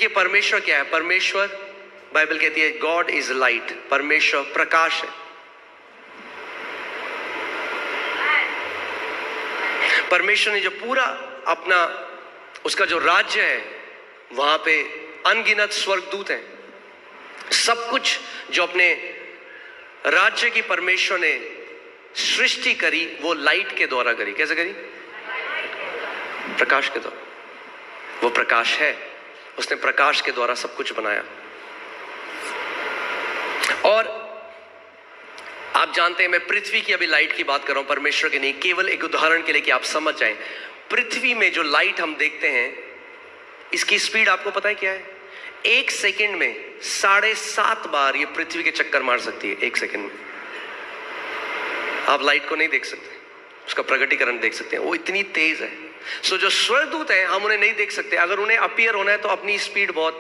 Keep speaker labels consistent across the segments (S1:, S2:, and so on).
S1: देखिए परमेश्वर क्या है? परमेश्वर, बाइबल कहती है गॉड इज लाइट, परमेश्वर प्रकाश है। परमेश्वर ने जो पूरा अपना उसका जो राज्य है, वहां पे अनगिनत स्वर्गदूत हैं। सब कुछ जो अपने राज्य की परमेश्वर ने सृष्टि करी वो लाइट के द्वारा करी। कैसे करी? प्रकाश के द्वारा। वो प्रकाश है, उसने प्रकाश के द्वारा सब कुछ बनाया। और आप जानते हैं, मैं पृथ्वी की अभी लाइट की बात कर रहा हूं, परमेश्वर की नहीं। केवल एक उदाहरण के लिए कि आप समझ जाएं, पृथ्वी में जो लाइट हम देखते हैं, इसकी स्पीड आपको पता है क्या है? 1 सेकंड में 7.5 बार ये पृथ्वी के चक्कर मार सकती है। 1 सेकंड में आप लाइट को नहीं देख सकते, उसका प्रकटीकरण देख सकते हैं, वो इतनी तेज है। सो जो स्वर्गदूत हैं, हम उन्हें नहीं देख सकते। अगर उन्हें अपीयर होना है तो अपनी स्पीड बहुत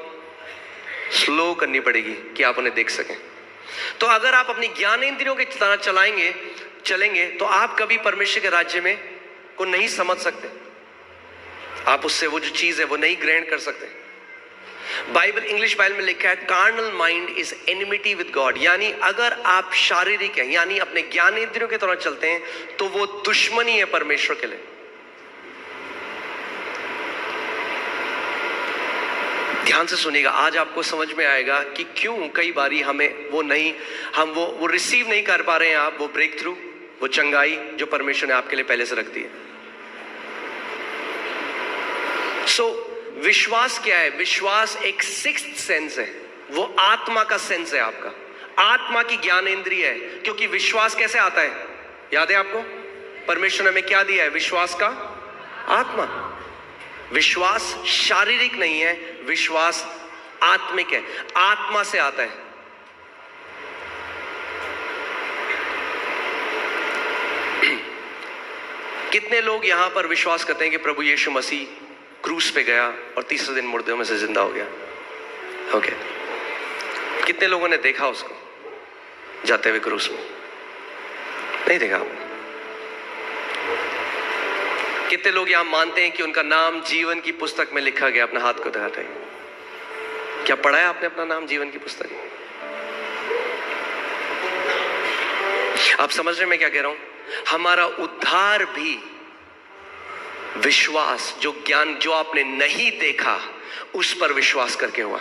S1: स्लो करनी पड़ेगी कि आप उन्हें देख सकें। तो अगर आप अपनी ज्ञानेंद्रियों के तरह चलेंगे तो आप कभी परमेश्वर के राज्य में को नहीं समझ सकते। आप उससे वो जो चीज है वो नहीं ग्रहण कर सकते। बाइबल, इंग्लिश बाइबल में लिखा है carnal mind is enmity with God, यानी अगर आप शारीरिक हैं, यानी अपने ज्ञानेंद्रियों के तरह चलते हैं, तो वो दुश्मनी है परमेश्वर के लिए। ध्यान से सुनिएगा, आज आपको समझ में आएगा कि क्यों कई बारी हमें वो रिसीव नहीं कर पा रहे हैं। आप वो ब्रेक थ्रू, वो चंगाई जो परमेश्वर ने आपके लिए पहले से रख दी है। विश्वास क्या है? विश्वास एक सिक्स्थ सेंस है, वो आत्मा का सेंस है। आपका आत्मा की ज्ञानेंद्रिय है। क्योंकि विश्वास कैसे आता है? याद है आपको? परमेश्वर ने हमें क्या दिया है? विश्वास का आत्मा। विश्वास शारीरिक नहीं है, विश्वास आत्मिक है, आत्मा से आता है। कितने लोग यहां पर विश्वास करते हैं कि प्रभु यीशु मसीह क्रूस पे गया और तीसरे दिन मुर्दों में से जिंदा हो गया? ओके, कितने लोगों ने देखा उसको जाते हुए क्रूस में? नहीं देखा आपने? कितने लोग यहां मानते हैं कि उनका नाम जीवन की पुस्तक में लिखा गया? अपना हाथ को दिखाते हैं। क्या पढ़ा है आपने अपना नाम जीवन की पुस्तक में? आप समझ रहे हैं मैं क्या कह रहा हूं? हमारा उद्धार भी विश्वास, जो ज्ञान जो आपने नहीं देखा उस पर विश्वास करके हुआ।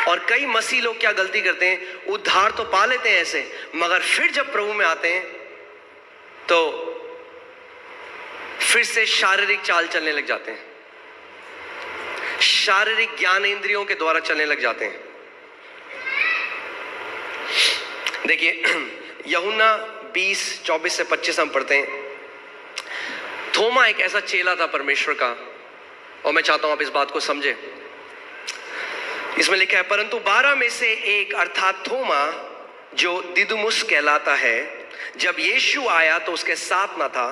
S1: और कई मसीह लोग क्या गलती करते हैं? उद्धार तो पा लेते हैं ऐसे, मगर फिर जब प्रभु में आते हैं तो फिर से शारीरिक चाल चलने लग जाते हैं, शारीरिक ज्ञानेंद्रियों के द्वारा चलने लग जाते हैं। देखिए यूहन्ना 20:24 से 25 हम पढ़ते हैं। थोमा एक ऐसा चेला था परमेश्वर का, और मैं चाहता हूं आप इस बात को समझे। इसमें लिखा है, परंतु 12 में से एक अर्थात थोमा, जो दिदुमुस कहलाता है, जब यीशु आया तो उसके साथ न था।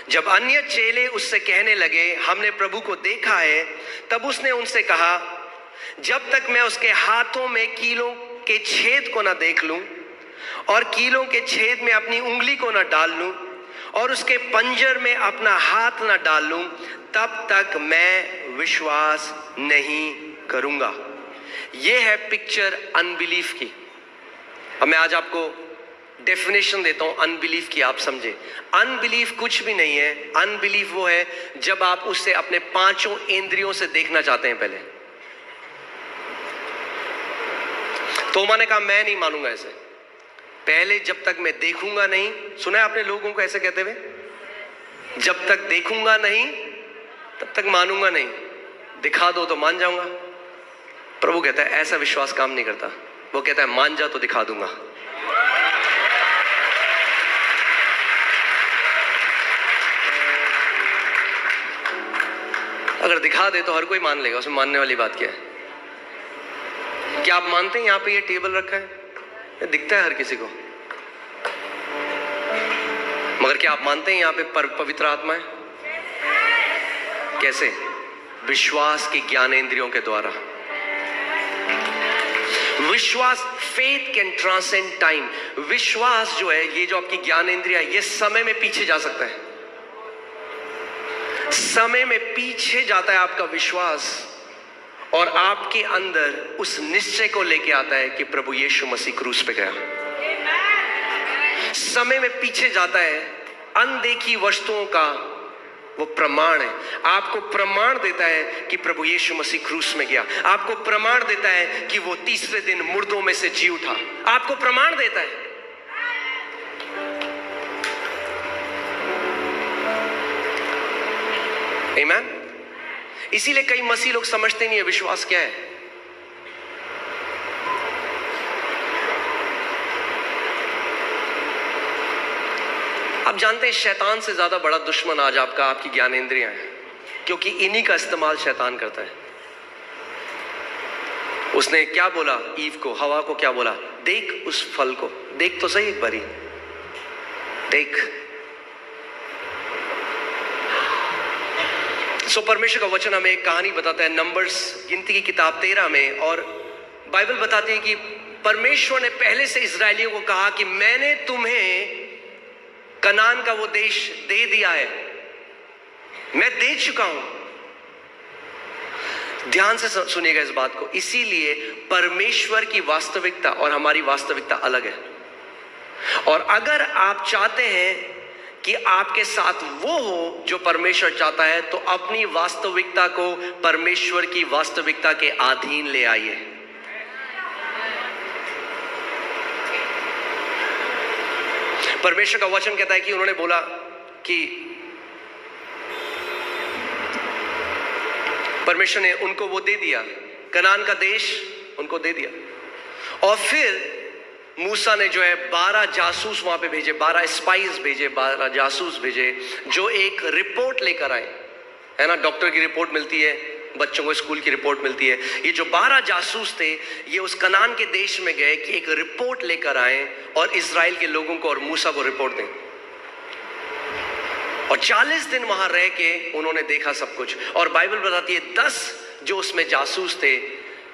S1: जब अन्य चेले उससे कहने लगे हमने प्रभु को देखा है, तब उसने उनसे कहा, जब तक मैं उसके हाथों में कीलों के छेद को न देख लूं और कीलों के छेद में अपनी उंगली को न डाल लूं और उसके पंजर में अपना हाथ न डाल लूं, तब तक मैं विश्वास नहीं करूंगा। यह है पिक्चर अनबिलीफ की। अब मैं आज आपको डेफिनेशन देता हूं अनबिलीफ की, आप समझे। अनबिलीफ कुछ भी नहीं है। अनबिलीफ वो है जब आप उससे अपने 5 इंद्रियों से देखना चाहते हैं। पहले थोमा ने कहा मैं नहीं मानूंगा ऐसे, पहले जब तक मैं देखूंगा नहीं। सुना है आपने लोगों को ऐसे कहते हुए? जब तक देखूंगा नहीं तब तक मानूंगा नहीं, दिखा दो तो मान जाऊंगा। प्रभु कहता है ऐसा विश्वास काम नहीं करता। वो कहता है मान जा तो दिखा दूंगा। अगर दिखा दे तो हर कोई मान लेगा, उसमें मानने वाली बात क्या है? क्या आप मानते हैं यहां पे ये टेबल रखा है? ये दिखता है हर किसी को, मगर क्या आप मानते हैं यहां पे पवित्र आत्मा है? कैसे? विश्वास की ज्ञानेंद्रियों के द्वारा। विश्वास, फेथ कैन ट्रांसेंड टाइम। विश्वास जो है, ये जो आपकी ज्ञानेंद्रिय है, ये समय में पीछे जा सकता है। समय में पीछे जाता है आपका विश्वास और आपके अंदर उस निश्चय को लेके आता है कि प्रभु यीशु मसीह क्रूस पे गया। समय में पीछे जाता है, अनदेखी वस्तुओं का वो प्रमाण है, आपको प्रमाण देता है कि प्रभु यीशु मसीह क्रूस में गया, आपको प्रमाण देता है कि वो तीसरे दिन मुर्दों में से जी उठा, आपको प्रमाण देता है। आमीन। इसीलिए कई मसीह लोग समझते नहीं है विश्वास क्या है। आप जानते हैं शैतान से ज्यादा बड़ा दुश्मन आज आपकी ज्ञानेंद्रियां हैं, क्योंकि इन्हीं का इस्तेमाल शैतान करता है। उसने क्या बोला ईव को, हवा को क्या बोला, देख उस फल को, देख तो सही एक बारी, देख। सो परमेश्वर का वचन हमें एक कहानी बताता है नंबर्स गिनती की किताब 13 में, और बाइबल बताती है कि परमेश्वर ने पहले से इजरायलियों को कहा कि मैंने तुम्हें कनान का वो देश दे दिया है, मैं दे चुका हूं। ध्यान से सुनिएगा इस बात को। इसीलिए परमेश्वर की वास्तविकता और हमारी वास्तविकता अलग है, और अगर आप चाहते हैं कि आपके साथ वो हो जो परमेश्वर चाहता है, तो अपनी वास्तविकता को परमेश्वर की वास्तविकता के अधीन ले आइए। परमेश्वर का वचन कहता है कि उन्होंने बोला कि परमेश्वर ने उनको वो दे दिया, कनान का देश उनको दे दिया, और फिर मूसा ने जो है 12 जासूस वहां पे भेजे, 12 स्पाइस भेजे, 12 जासूस भेजे, जो एक रिपोर्ट लेकर आए, है ना। डॉक्टर की रिपोर्ट मिलती है, बच्चों को स्कूल की रिपोर्ट मिलती है। ये जो 12 जासूस थे, ये उस कनान के देश में गए कि एक रिपोर्ट लेकर आए और इजराइल के लोगों को और मूसा को रिपोर्ट दें। और 40 दिन वहां रह के उन्होंने देखा सब कुछ, और बाइबल बताती है 10 जो उसमें जासूस थे,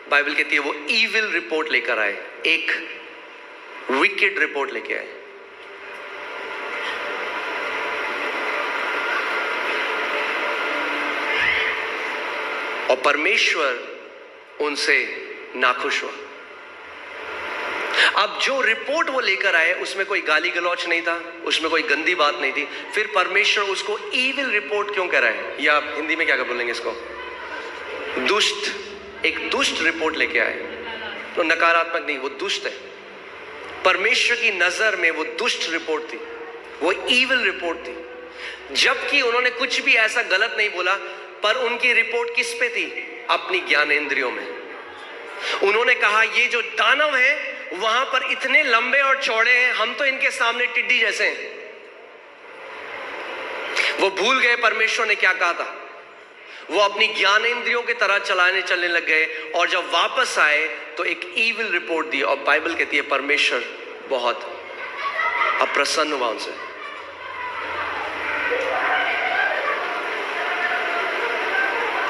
S1: बाइबल कहती है वो ईविल रिपोर्ट लेकर आए, एक विकेड रिपोर्ट लेके आए। और परमेश्वर उनसे नाखुश हुआ। अब जो रिपोर्ट वो लेकर आए उसमें कोई गाली गलौच नहीं था, उसमें कोई गंदी बात नहीं थी, फिर परमेश्वर उसको ईविल रिपोर्ट क्यों कह रहा है, या हिंदी में क्या बोलेंगे इसको, दुष्ट, एक दुष्ट रिपोर्ट लेके आए। तो नकारात्मक नहीं, वो दुष्ट है। परमेश्वर की नजर में वो दुष्ट रिपोर्ट थी, वो ईविल रिपोर्ट थी, जबकि उन्होंने कुछ भी ऐसा गलत नहीं बोला, पर उनकी रिपोर्ट किस पे थी, अपनी ज्ञानेंद्रियों में। उन्होंने कहा ये जो दानव है वहां पर इतने लंबे और चौड़े हैं, हम तो इनके सामने टिड्डी जैसे हैं। वो भूल गए परमेश्वर ने क्या कहा था, वो अपनी ज्ञानेंद्रियों की तरह चलने लग गए, और जब वापस आए तो एक ईविल रिपोर्ट दी। और बाइबल कहती है परमेश्वर बहुत अप्रसन्न हुआ उनसे।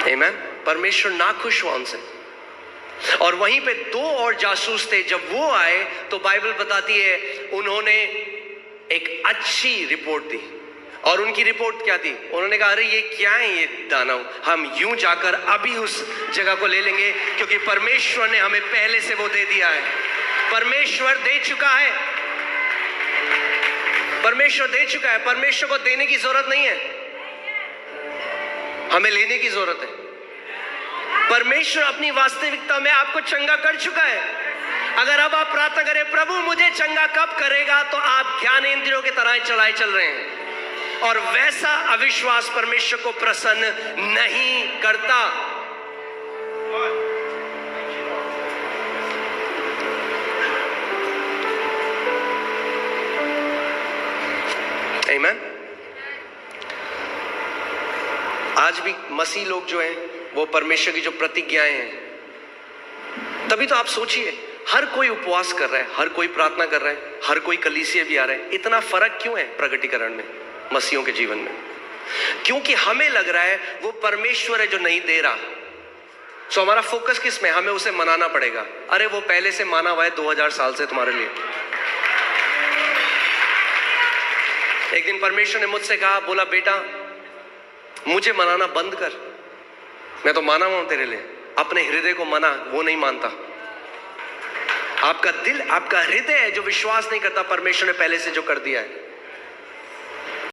S1: आमीन। परमेश्वर नाखुश हुआ उनसे। और वहीं पे 2 और जासूस थे, जब वो आए तो बाइबल बताती है उन्होंने एक अच्छी रिपोर्ट दी। और उनकी रिपोर्ट क्या थी, उन्होंने कहा अरे ये क्या है ये दानव, हम यूं जाकर अभी उस जगह को ले लेंगे, क्योंकि परमेश्वर ने हमें पहले से वो दे दिया है। परमेश्वर दे चुका है, परमेश्वर दे चुका है। परमेश्वर को देने की जरूरत नहीं है, हमें लेने की जरूरत है। परमेश्वर अपनी वास्तविकता में आपको चंगा कर चुका है। अगर अब आप प्रार्थना करें प्रभु मुझे चंगा कब करेगा, तो आप ज्ञानेंद्रियों की तरह चल रहे हैं, और वैसा अविश्वास परमेश्वर को प्रसन्न नहीं करता। आमीन। आज भी मसीह लोग जो हैं वो परमेश्वर की जो प्रतिज्ञाएं हैं, तभी तो आप सोचिए हर कोई उपवास कर रहा है, हर कोई प्रार्थना कर रहा है, हर कोई कलीसिया भी आ रहा है। इतना फर्क क्यों है प्रगटीकरण में, मसीहों के जीवन में? क्योंकि हमें लग रहा है वो परमेश्वर है जो नहीं दे रहा। सो हमारा फोकस किस में, हमें उसे मनाना पड़ेगा। अरे वो पहले से माना हुआ है 2000 साल से तुम्हारे लिए। एक दिन परमेश्वर ने मुझसे कहा, बोला बेटा मुझे मनाना बंद कर, मैं तो माना हुआ हूं तेरे लिए। अपने हृदय को मना, वो नहीं मानता। आपका दिल, आपका हृदय है जो विश्वास नहीं करता परमेश्वर ने पहले से जो कर दिया है।